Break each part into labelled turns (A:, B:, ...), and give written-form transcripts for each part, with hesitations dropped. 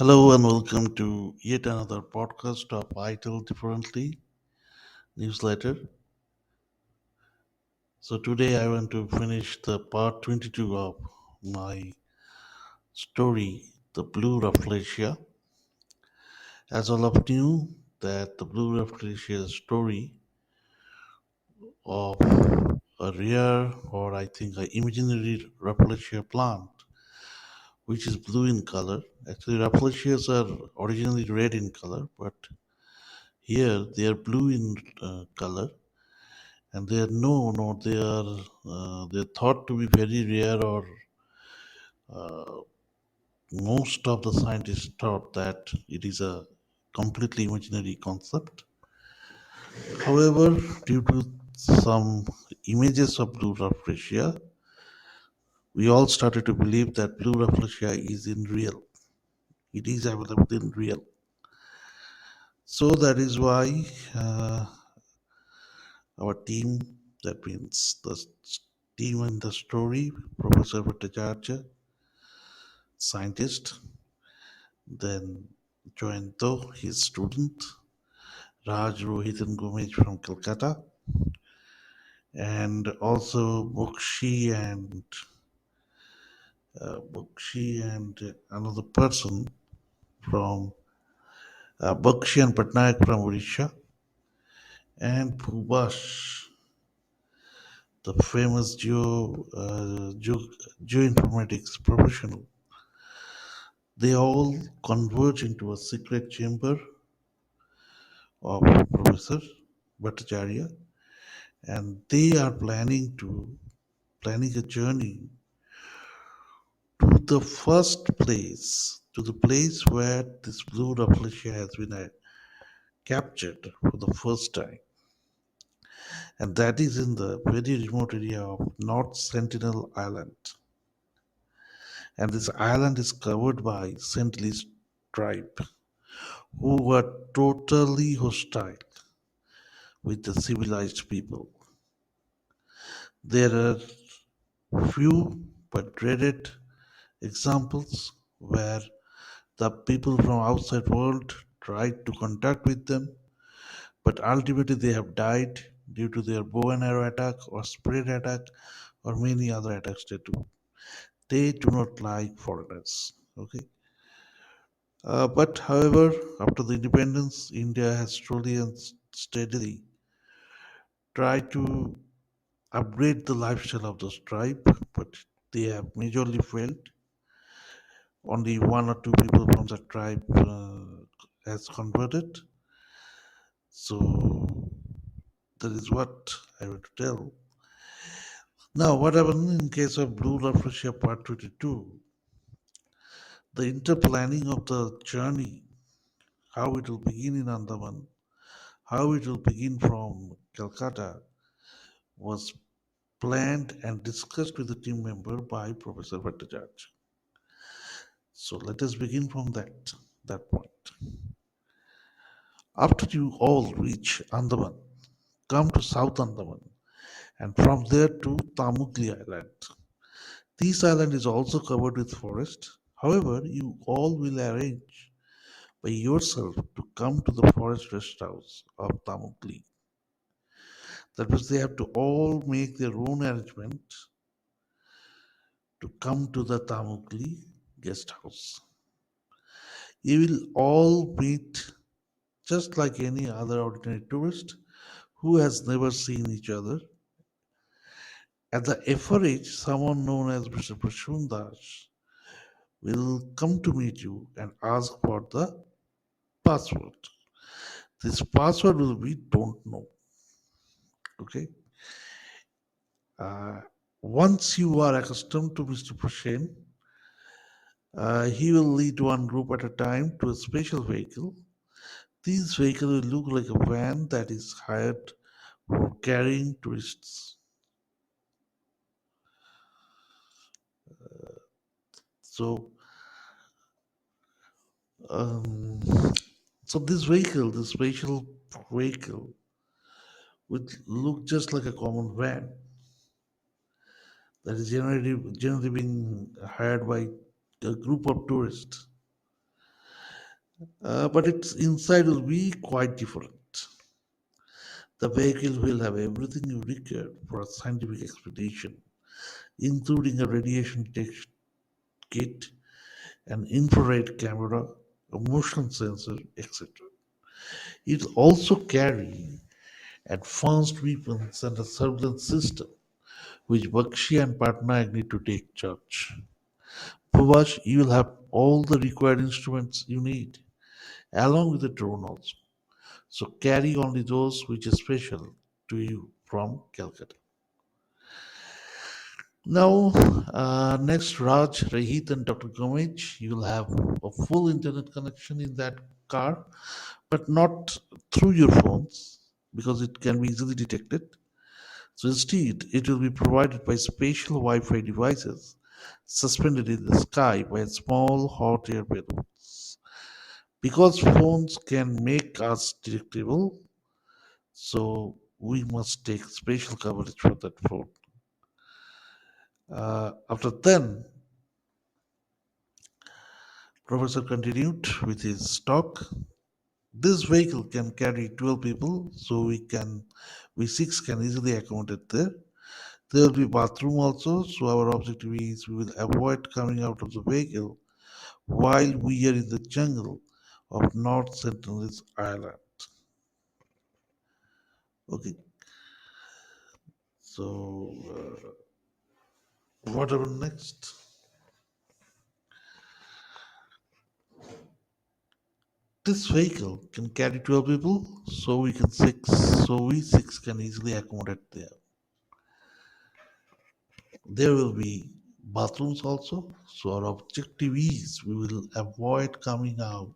A: Hello and welcome to yet another podcast of Title Differently newsletter. So today I want to finish the part 22 of my story, The Blue Rafflesia. As all of you that the Blue Rafflesia story of a rare or I think a imaginary Rafflesia plant which is blue in color. Actually Rafflesias are originally red in color, but here they are blue in color, and they are no, they're thought to be very rare, or most of the scientists thought that it is a completely imaginary concept. However, due to some images of blue rafflesia, we all started to believe that blue rafflesia is in real. It is available in real. So that is why our team, that means the team in the story, Professor Vita Jarcha, scientist, then Joanne Toh, his student, Raj Rohit and Gomej from Calcutta, and also Bokshi and another person from Bokshi and Patnaik from Odisha, and Phubash, the famous geoinformatics professional. They all converge into a secret chamber of Professor Bhattacharya, and they are planning a journey to the first place, to the place where this blue rafflesia has been captured for the first time, and that is in the very remote area of North Sentinel Island. And this island is covered by Sentinelese tribe, who were totally hostile with the civilized people. There are few but dreaded examples where the people from outside world tried to contact with them, but ultimately they have died due to their bow and arrow attack or spread attack or many other attacks they do. They do not like foreigners. Okay. But however, after the independence, India has slowly and steadily tried to upgrade the lifestyle of this tribe, but they have majorly failed. Only one or two people from the tribe has converted. So that is what I want to tell. Now, what happened in case of Blue Rafflesia Part 22? The interplanning of the journey, how it will begin in Andaman, how it will begin from Calcutta, was planned and discussed with the team member by Professor Vita Jarcha. So let us begin from that point. After you all reach Andaman, come to South Andaman and from there to Tamukli Island. This island is also covered with forest. However, you all will arrange by yourself to come to the forest rest house of Tamukli. That means they have to all make their own arrangement to come to the Tamukli guest house. You will all meet just like any other ordinary tourist who has never seen each other. At the FRH, someone known as Mr. Prashan will come to meet you and ask for the password. This password will be don't know. Okay. Uh, Once you are accustomed to Mr. Prashan, he will lead one group at a time to a special vehicle. This vehicle will look like a van that is hired for carrying tourists. So, um, so this special vehicle, would look just like a common van that is generally being hired by a group of tourists. but its inside will be quite different. The vehicle will have everything you require for a scientific expedition, including a radiation detection kit, an infrared camera, a motion sensor, etc. It will also carry advanced weapons and a surveillance system, which Bakshi and Patnaik need to take charge. Phubash, you will have all the required instruments you need, along with the drone also. So carry only those which are special to you from Calcutta. Now, next, Raj, Rohit, and Dr. Gomej, you'll have a full internet connection in that car, but not through your phones because it can be easily detected. So instead, it will be provided by special Wi-Fi devices suspended in the sky by small hot air balloons. Because phones can make us detectable, so we must take special coverage for that phone. After then, Professor continued with his talk. This vehicle can carry 12 people, so we six can easily accommodate there. There will be bathroom also, so our objective is we will avoid coming out of the vehicle while we are in the jungle of North Sentinelese Island. Okay, so what about next? This vehicle can carry 12 people, so we six can easily accommodate there. There will be bathrooms also, so our objective is we will avoid coming out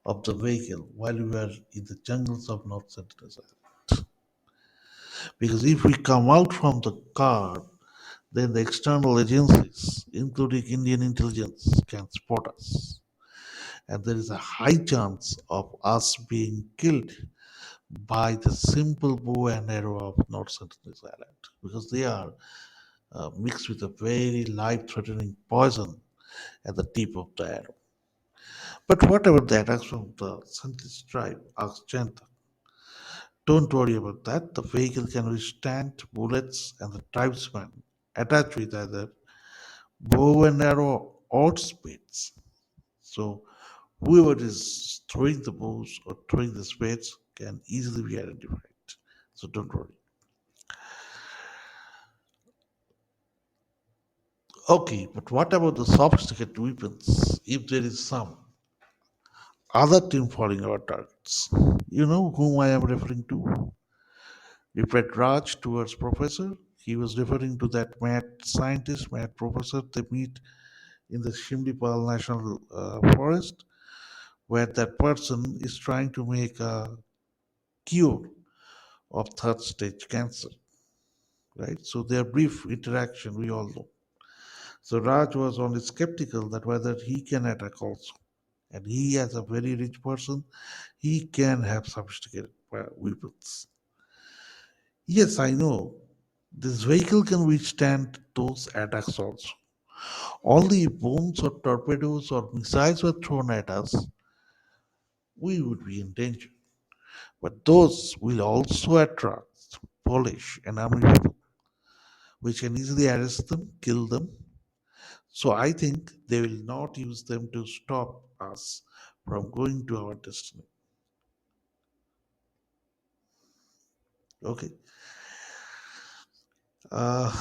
A: of the vehicle while we are in the jungles of North Sentinel Island. Because if we come out from the car, then the external agencies, including Indian intelligence, can spot us. And there is a high chance of us being killed by the simple bow and arrow of North Sentinel Island because they are mixed with a very life threatening poison at the tip of the arrow. But whatever the attacks from the Sentinelese tribe, asked Janta, don't worry about that. The vehicle can withstand bullets and the tribesmen attached with either bow and arrow or spades. So whoever is throwing the bows or throwing the spades can easily be identified. So don't worry. Okay, but what about the sophisticated weapons? If there is some other team following our targets, you know whom I am referring to? Replied Raj towards Professor. He was referring to that mad scientist, mad professor they meet in the Shimlipal National Forest, where that person is trying to make a cure of third stage cancer, right? So their brief interaction, we all know. So Raj was only skeptical that whether he can attack also. And he, as a very rich person, he can have sophisticated weapons. Yes, I know. This vehicle can withstand those attacks also. Only if bombs or torpedoes or missiles were thrown at us, we would be in danger. But those will also attract Polish and army people, which can easily arrest them, kill them. So I think they will not use them to stop us from going to our destiny. Okay. Uh,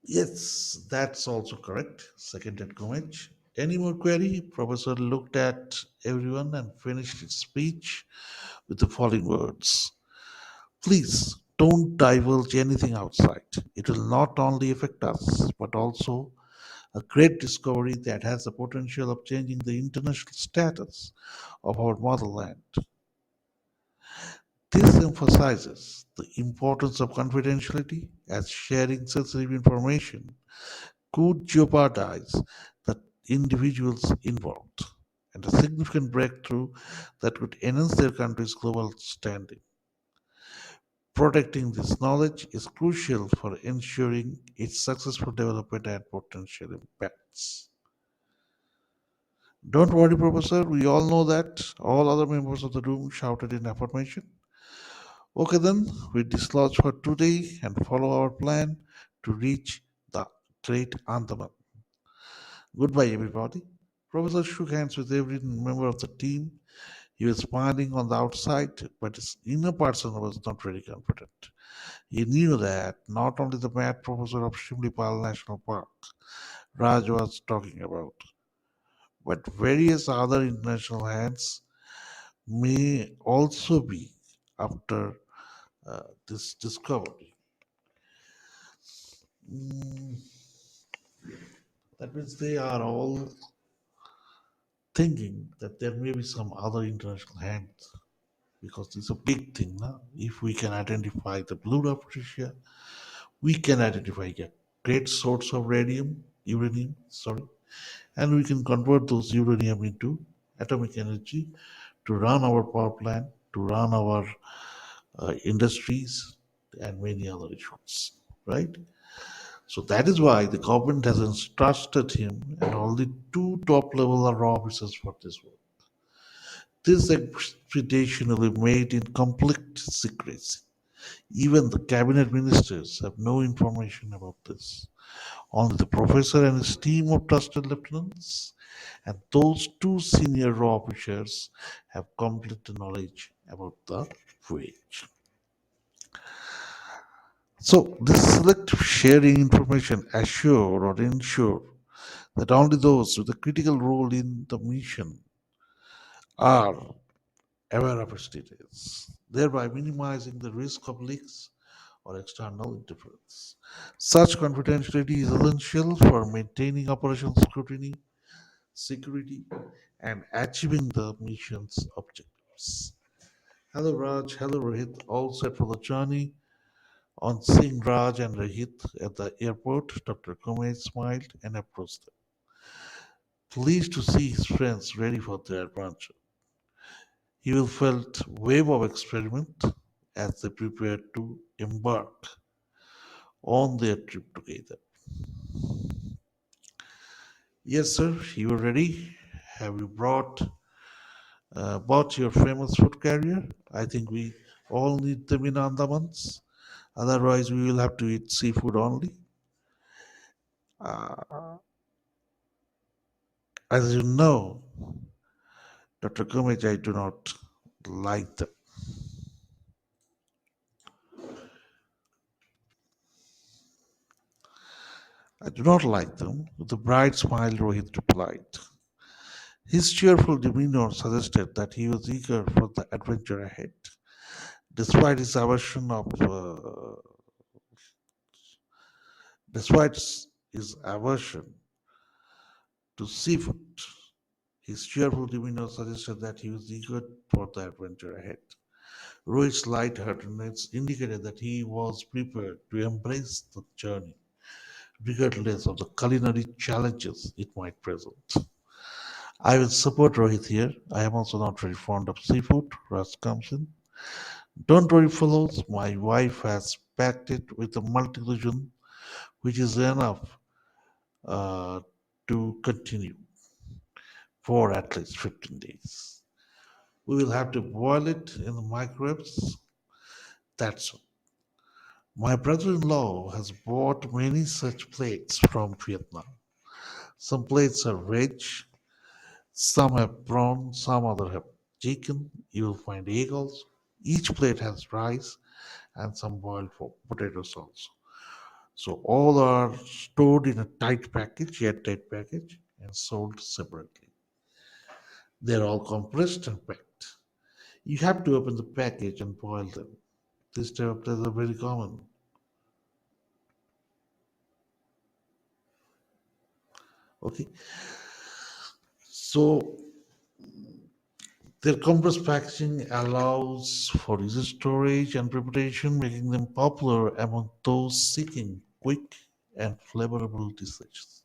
A: yes, that's also correct. Seconded Gomej. Any more query? Professor looked at everyone and finished his speech with the following words. Please don't divulge anything outside. It will not only affect us, but also a great discovery that has the potential of changing the international status of our motherland. This emphasizes the importance of confidentiality as sharing sensitive information could jeopardize the individuals involved and a significant breakthrough that could enhance their country's global standing. Protecting this knowledge is crucial for ensuring its successful development and potential impacts. Don't worry, Professor, we all know that. All other members of the room shouted in affirmation. Okay, then, we dislodge for today and follow our plan to reach the Great Andaman. Goodbye, everybody. Professor shook hands with every member of the team. He was smiling on the outside, but his inner person was not very confident. He knew that not only the mad professor of Shimlipal National Park Raj was talking about, but various other international hands may also be after this discovery. Mm, that means they are all thinking that there may be some other international hands because it's a big thing now. If we can identify the Blue Rafflesia, we can identify a great source of uranium, sorry, and we can convert those uranium into atomic energy to run our power plant, to run our industries, and many other issues, right? So that is why the government has entrusted him and only two top level officers for this work. This expedition will be made in complete secrecy. Even the cabinet ministers have no information about this. Only the professor and his team of trusted lieutenants and those two senior raw officers have complete knowledge about the voyage. So, this selective sharing information assure or ensure that only those with a critical role in the mission are aware of its details, thereby minimizing the risk of leaks or external interference. Such confidentiality is essential for maintaining operational scrutiny, security, and achieving the mission's objectives. Hello, Raj. Hello, Rohit. All set for the journey. On seeing Raj and Rohit at the airport, Dr. Gomej smiled and approached them, pleased to see his friends ready for their adventure. He will felt wave of experiment as they prepared to embark on their trip together. Yes, sir, you are ready. Have you bought your famous food carrier? I think we all need them in Andamans. Otherwise, we will have to eat seafood only. Uh, as you know, Dr. Gomez, I do not like them. I do not like them. With a bright smile, Rohit replied. His cheerful demeanor suggested that he was eager for the adventure ahead. Despite his aversion of, despite his aversion to seafood, his cheerful demeanor suggested that he was eager for the adventure ahead. Rohit's light-heartedness indicated that he was prepared to embrace the journey, regardless of the culinary challenges it might present. I will support Rohit here. I am also not very fond of seafood. Raj comes in. Don't worry, fellows. My wife has packed it with a multi-cuisine, which is enough uh, to continue for at least 15 days. We will have to boil it in the microwaves. That's all. My brother-in-law has bought many such plates from Vietnam. Some plates are veg, some have prawn, some other have chicken. You will find egg also. Each plate has rice and some boiled potatoes also. So all are stored in a tight package, airtight package, and sold separately. They're all compressed and packed. You have to open the package and boil them. These type of plates are very common. Okay, so their compressed packaging allows for easy storage and preparation, making them popular among those seeking quick and flavorable dishes.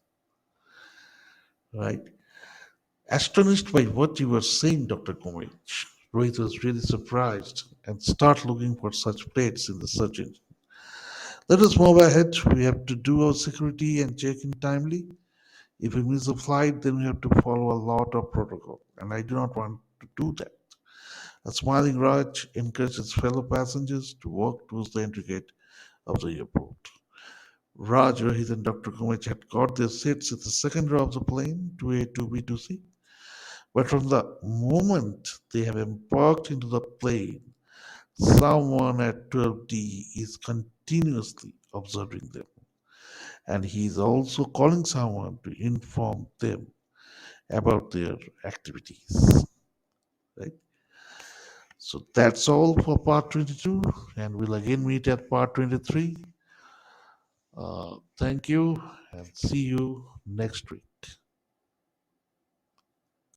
A: Right? Astonished by what you were saying, Dr. Gomez, Rohit was really surprised and start looking for such plates in the search engine. Let us move ahead. We have to do our security and check in timely. If we miss a flight, then we have to follow a lot of protocol, and I do not want to do that. A smiling Raj encouraged his fellow passengers to walk towards the entry gate of the airport. Raj, Rohit, and Dr. Gomej had got their seats at the second row of the plane, 2A, 2B, 2C. But from the moment they have embarked into the plane, someone at 12D is continuously observing them. And he is also calling someone to inform them about their activities. Right? So that's all for part 22, and we'll again meet at part 23. Thank you, and see you next week.